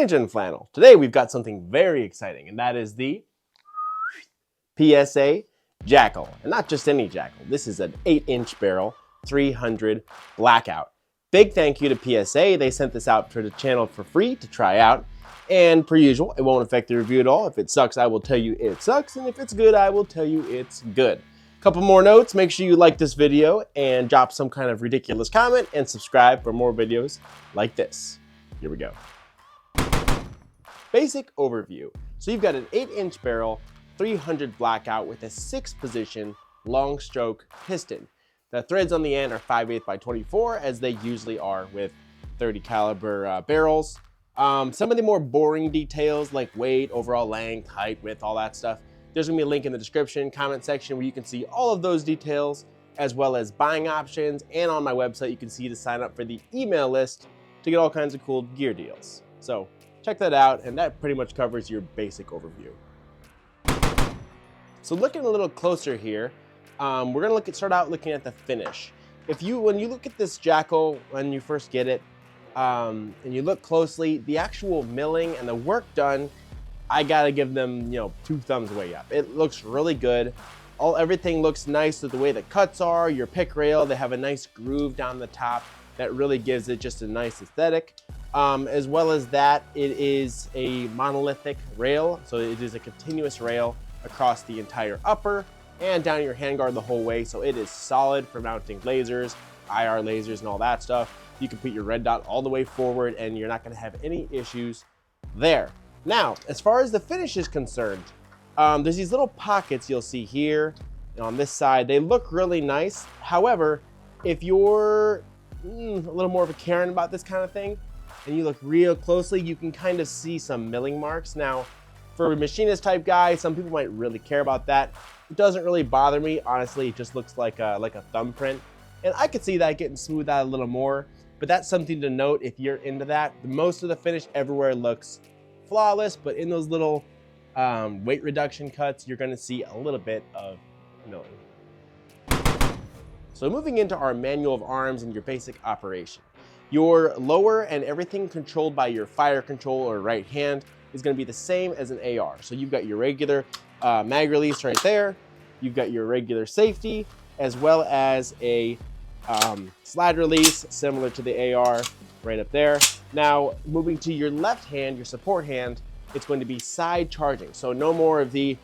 Ninja and Flannel. Today we've got something very exciting, and that is the PSA JAKL. And not just any JAKL. This is an 8-inch barrel, 300 blackout. Big thank you to PSA. They sent this out to the channel for free to try out. And per usual, it won't affect the review at all. If it sucks, I will tell you it sucks. And if it's good, I will tell you it's good. Couple more notes, make sure you like this video and drop some kind of ridiculous comment and subscribe for more videos like this. Here we go. Basic overview. So you've got an 8-inch barrel, 300 blackout with a 6-position long stroke piston. The threads on the end are 5/8 by 24 as they usually are with 30 caliber barrels. Some of the more boring details like weight, overall length, height, width, all that stuff. There's gonna be a link in the description, comment section where you can see all of those details as well as buying options. And on my website, you can see to sign up for the email list to get all kinds of cool gear deals. So check that out, and that pretty much covers your basic overview. So looking a little closer here, we're gonna start out looking at the finish. When you look at this JAKL when you first get it, and you look closely, the actual milling and the work done, I gotta give them, 2 thumbs way up. It looks really good. Everything looks nice with the way the cuts are, your pick rail, they have a nice groove down the top that really gives it just a nice aesthetic. As well as that, it is a monolithic rail, so it is a continuous rail across the entire upper and down your handguard the whole way, so it is solid for mounting lasers, IR lasers, and all that stuff. You can put your red dot all the way forward and you're not gonna have any issues there. Now, as far as the finish is concerned, there's these little pockets you'll see here and on this side. They look really nice. However, if you're a little more of a Karen about this kind of thing and you look real closely, you can kind of see some milling marks. Now, for a machinist type guy, some people might really care about that. It doesn't really bother me. Honestly, it just looks like a thumbprint. And I could see that getting smoothed out a little more, but that's something to note if you're into that. Most of the finish everywhere looks flawless, but in those little weight reduction cuts, you're gonna see a little bit of milling. So moving into our manual of arms and your basic operation. Your lower and everything controlled by your fire control or right hand is gonna be the same as an AR. So you've got your regular mag release right there. You've got your regular safety, as well as a slide release similar to the AR right up there. Now, moving to your left hand, your support hand, it's going to be side charging. So no more of the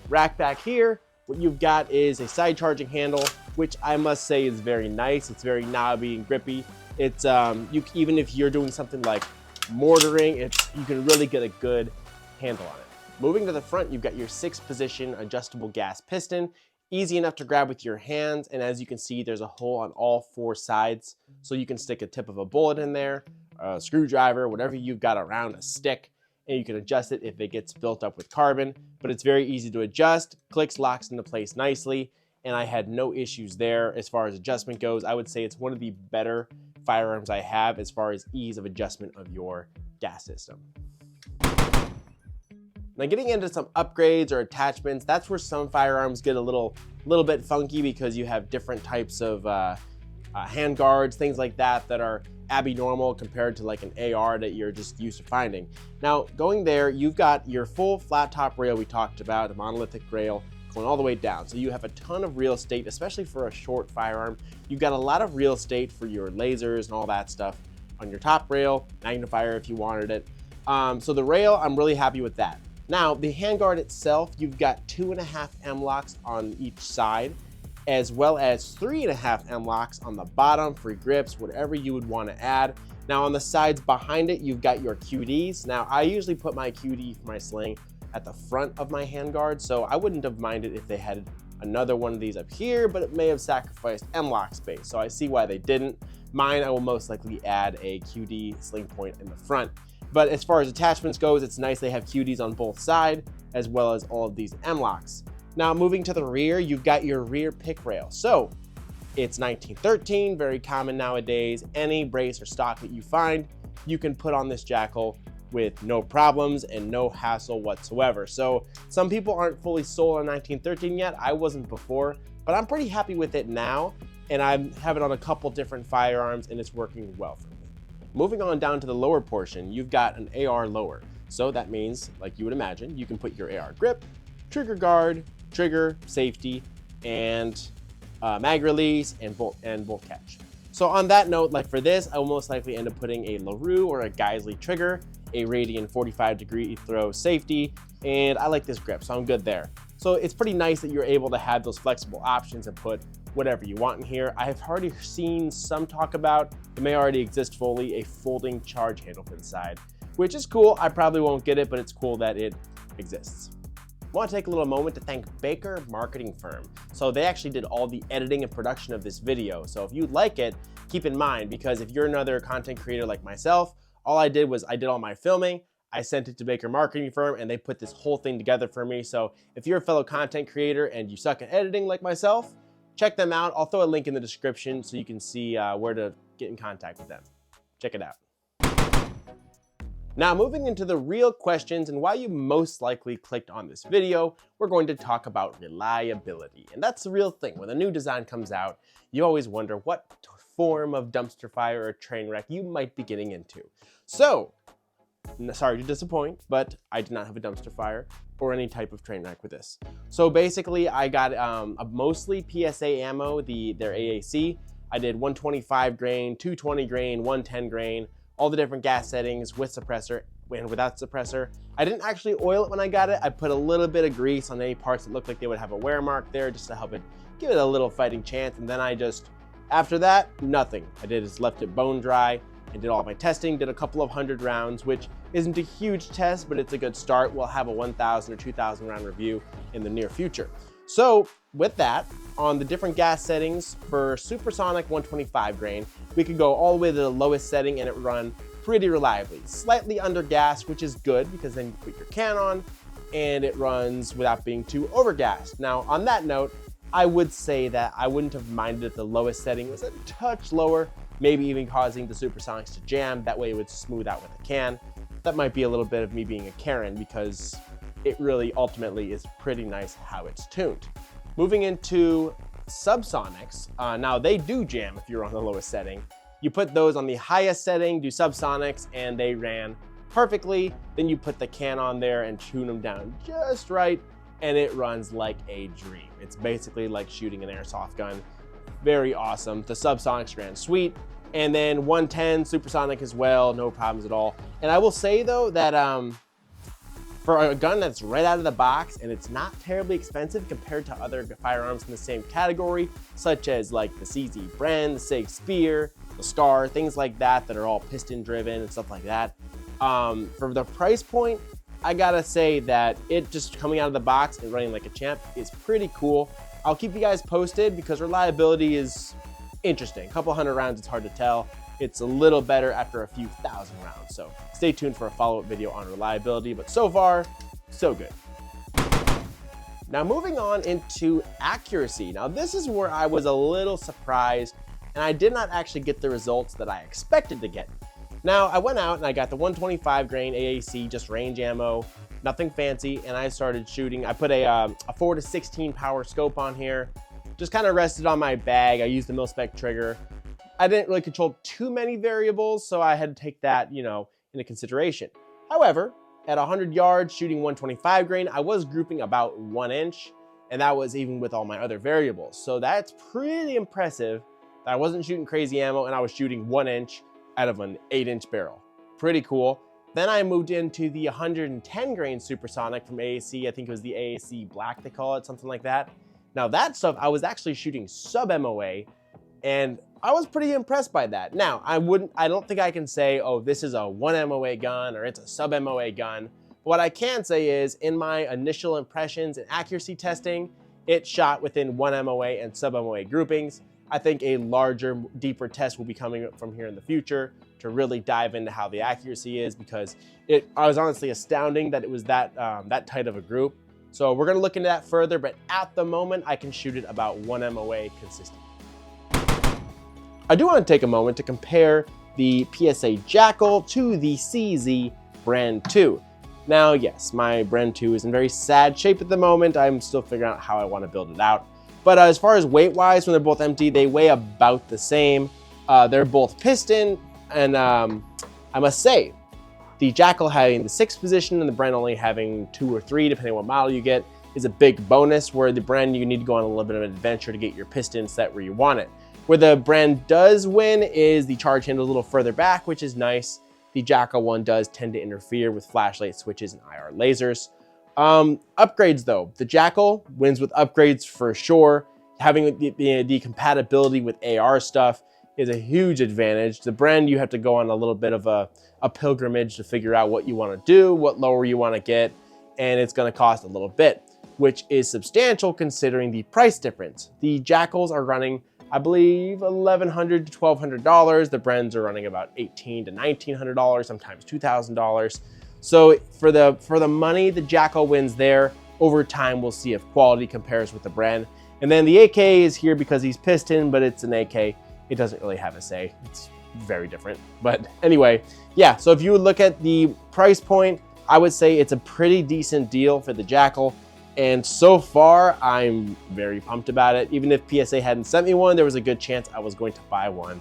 rack back here. What you've got is a side charging handle, which I must say is very nice. It's very knobby and grippy. It's even if you're doing something like mortaring, you can really get a good handle on it. Moving to the front, you've got your 6-position adjustable gas piston. Easy enough to grab with your hands, and as you can see, there's a hole on all 4 sides, so you can stick a tip of a bullet in there, a screwdriver, whatever you've got around, a stick, and you can adjust it if it gets built up with carbon. But it's very easy to adjust, clicks, locks into place nicely, and I had no issues there as far as adjustment goes. I would say it's one of the better firearms I have as far as ease of adjustment of your gas system. Now getting into some upgrades or attachments, that's where some firearms get a little bit funky because you have different types of hand guards, things like that are abnormal compared to like an AR that you're just used to finding. Now going there, you've got your full flat top rail we talked about, a monolithic rail going all the way down. So you have a ton of real estate, especially for a short firearm. You've got a lot of real estate for your lasers and all that stuff on your top rail, magnifier if you wanted it. So the rail, I'm really happy with that. Now, the handguard itself, you've got 2.5 M-locks on each side, as well as 3.5 M-locks on the bottom for grips, whatever you would want to add. Now, on the sides behind it, you've got your QDs. Now, I usually put my QD for my sling at the front of my handguard, so I wouldn't have minded if they had another one of these up here, but it may have sacrificed M-lock space, so I see why they didn't. Mine, I will most likely add a QD sling point in the front. But as far as attachments goes, it's nice they have QDs on both sides, as well as all of these M-locks. Now moving to the rear, you've got your rear pick rail. So it's 1913, very common nowadays. Any brace or stock that you find, you can put on this JAKL with no problems and no hassle whatsoever. So some people aren't fully sold on 1913 yet. I wasn't before, but I'm pretty happy with it now. And I have it on a couple different firearms and it's working well for me. Moving on down to the lower portion, you've got an AR lower. So that means, like you would imagine, you can put your AR grip, trigger guard, trigger, safety, and mag release, and bolt catch. So on that note, like for this, I will most likely end up putting a LaRue or a Geisley trigger, a Radian 45-degree throw safety, and I like this grip, so I'm good there. So it's pretty nice that you're able to have those flexible options and put whatever you want in here. I have already seen some talk about, it may already exist fully, a folding charge handle for the side, which is cool. I probably won't get it, but it's cool that it exists. I want to take a little moment to thank Baker Marketing Firm. So they actually did all the editing and production of this video. So if you'd like it, keep in mind, because if you're another content creator like myself, all I did was I did all my filming, I sent it to Baker Marketing Firm, and they put this whole thing together for me. So if you're a fellow content creator and you suck at editing like myself, check them out. I'll throw a link in the description so you can see where to get in contact with them. Check it out. Now, moving into the real questions and why you most likely clicked on this video, we're going to talk about reliability. And that's the real thing. When a new design comes out, you always wonder what form of dumpster fire or train wreck you might be getting into. So, sorry to disappoint, but I did not have a dumpster fire or any type of train wreck with this. So basically, I got a mostly PSA ammo, their AAC. I did 125 grain, 220 grain, 110 grain, all the different gas settings with suppressor and without suppressor. I didn't actually oil it when I got it. I put a little bit of grease on any parts that looked like they would have a wear mark there just to help it, give it a little fighting chance. And then I just, after that, nothing. I did is left it bone dry and did all my testing, did a couple of 100 rounds, which isn't a huge test, but it's a good start. We'll have a 1,000 or 2,000 round review in the near future. So with that, on the different gas settings for supersonic 125 grain, we could go all the way to the lowest setting and it run pretty reliably. Slightly under gas, which is good because then you put your can on and it runs without being too overgassed. Now on that note, I would say that I wouldn't have minded if the lowest setting was a touch lower, maybe even causing the supersonics to jam. That way it would smooth out with a can. That might be a little bit of me being a Karen because it really ultimately is pretty nice how it's tuned. Moving into subsonics, now they do jam if you're on the lowest setting. You put those on the highest setting, do subsonics, and they ran perfectly. Then you put the can on there and tune them down just right, and it runs like a dream. It's basically like shooting an airsoft gun. Very awesome. The subsonics ran sweet. And then 110 supersonic as well, no problems at all. And I will say though that for a gun that's right out of the box and it's not terribly expensive compared to other firearms in the same category, such as like the CZ Bren, the SIG Spear, the Scar, things like that are all piston driven and stuff like that. For the price point, I gotta say that it just coming out of the box and running like a champ is pretty cool. I'll keep you guys posted because reliability is interesting. A couple hundred rounds, it's hard to tell. It's a little better after a few thousand rounds. So stay tuned for a follow-up video on reliability, but so far, so good. Now moving on into accuracy. Now this is where I was a little surprised and I did not actually get the results that I expected to get. Now I went out and I got the 125 grain AAC, just range ammo, nothing fancy, and I started shooting. I put a 4 to 16 power scope on here, just kind of rested on my bag. I used the mil-spec trigger. I didn't really control too many variables, so I had to take that, into consideration. However, at 100 yards shooting 125 grain, I was grouping about 1 inch, and that was even with all my other variables. So that's pretty impressive that I wasn't shooting crazy ammo and I was shooting 1 inch out of an 8-inch barrel. Pretty cool. Then I moved into the 110 grain supersonic from AAC. I think it was the AAC Black, they call it, something like that. Now that stuff, I was actually shooting sub MOA, and I was pretty impressed by that. Now, I don't think I can say, oh, this is a 1 MOA gun or it's a sub MOA gun. But what I can say is in my initial impressions and accuracy testing, it shot within 1 MOA and sub MOA groupings. I think a larger, deeper test will be coming up from here in the future to really dive into how the accuracy is, because I was honestly astounding that it was that tight of a group. So we're gonna look into that further, but at the moment, I can shoot it about 1 MOA consistent. I do want to take a moment to compare the PSA JAKL to the CZ Brand 2. Now, yes, my Brand 2 is in very sad shape at the moment. I'm still figuring out how I want to build it out. But as far as weight-wise, when they're both empty, they weigh about the same. They're both piston, And I must say, the JAKL having the 6th position and the Bren only having 2 or 3, depending on what model you get, is a big bonus, where the Bren you need to go on a little bit of an adventure to get your piston set where you want it. Where the Bren does win is the charge handle a little further back, which is nice. The JAKL one does tend to interfere with flashlight switches and IR lasers. Upgrades though, the JAKL wins with upgrades for sure. Having the compatibility with AR stuff is a huge advantage. The Bren, you have to go on a little bit of a pilgrimage to figure out what you want to do, what lower you want to get, and it's going to cost a little bit, which is substantial considering the price difference. The JAKLs are running, I believe, $1,100 to $1,200. The Brens are running about $1,800 to $1,900, sometimes $2,000. So for the money, the JAKL wins there. Over time, we'll see if quality compares with the Bren. And then the AK is here because he's piston, but it's an AK. It doesn't really have a say. It's very different. But anyway, yeah, so if you would look at the price point, I would say it's a pretty decent deal for the JAKL. And so far, I'm very pumped about it. Even if PSA hadn't sent me one, there was a good chance I was going to buy one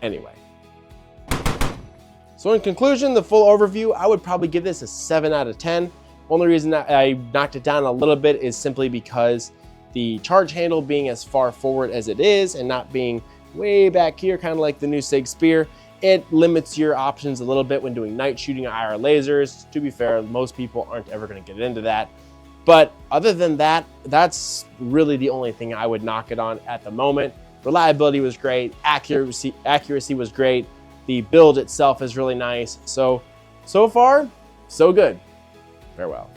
anyway. So in conclusion, the full overview, I would probably give this a 7 out of 10. Only reason that I knocked it down a little bit is simply because the charge handle being as far forward as it is and not being way back here, kind of like the new SIG Spear, it limits your options a little bit when doing night shooting or IR lasers. To be fair, most people aren't ever going to get into that. But other than that, that's really the only thing I would knock it on at the moment. Reliability was great. Accuracy was great. The build itself is really nice. So far, so good. Farewell.